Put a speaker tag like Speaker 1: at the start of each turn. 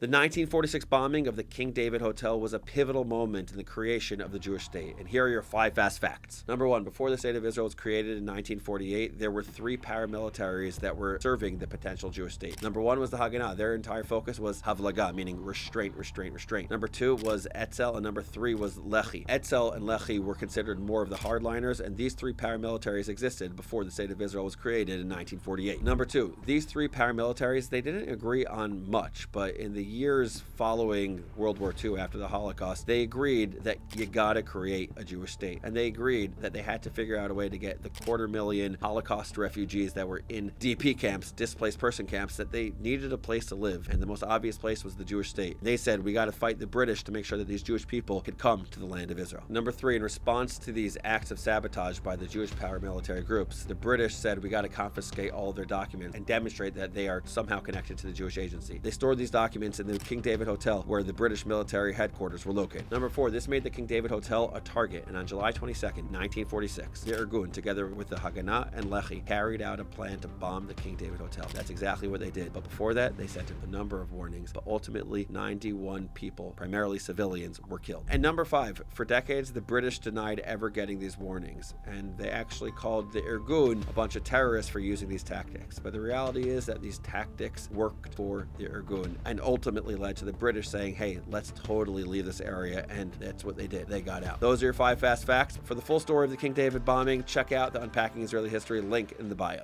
Speaker 1: The 1946 bombing of the King David Hotel was a pivotal moment in the creation of the Jewish state, and here are your 5 fast facts. Number 1, before the state of Israel was created in 1948, there were 3 paramilitaries that were serving the potential Jewish state. Number 1 was the Haganah. Their entire focus was havlaga, meaning restraint. Number 2 was Etzel, and number 3 was Lehi. Etzel and Lehi were considered more of the hardliners, and these 3 paramilitaries existed before the state of Israel was created in 1948. Number 2, these 3 paramilitaries, they didn't agree on much, but in the years following World War II, after the Holocaust, they agreed that you gotta create a Jewish state. And they agreed that they had to figure out a way to get the 250,000 Holocaust refugees that were in DP camps, displaced person camps, that they needed a place to live. And the most obvious place was the Jewish state. They said, we gotta fight the British to make sure that these Jewish people could come to the land of Israel. Number 3, in response to these acts of sabotage by the Jewish paramilitary groups, the British said, we gotta confiscate all of their documents and demonstrate that they are somehow connected to the Jewish agency. They stored these documents in the King David Hotel, where the British military headquarters were located. Number 4, this made the King David Hotel a target, and on July 22nd, 1946, the Irgun, together with the Haganah and Lehi, carried out a plan to bomb the King David Hotel. That's exactly what they did. But before that, they sent up a number of warnings, but ultimately 91 people, primarily civilians, were killed. And number 5, for decades, the British denied ever getting these warnings, and they actually called the Irgun a bunch of terrorists for using these tactics. But the reality is that these tactics worked for the Irgun, and ultimately led to the British saying, hey, let's totally leave this area, and that's what they did. They got out. Those are your 5 fast facts. For the full story of the King David bombing, check out the Unpacking Israeli History link in the bio.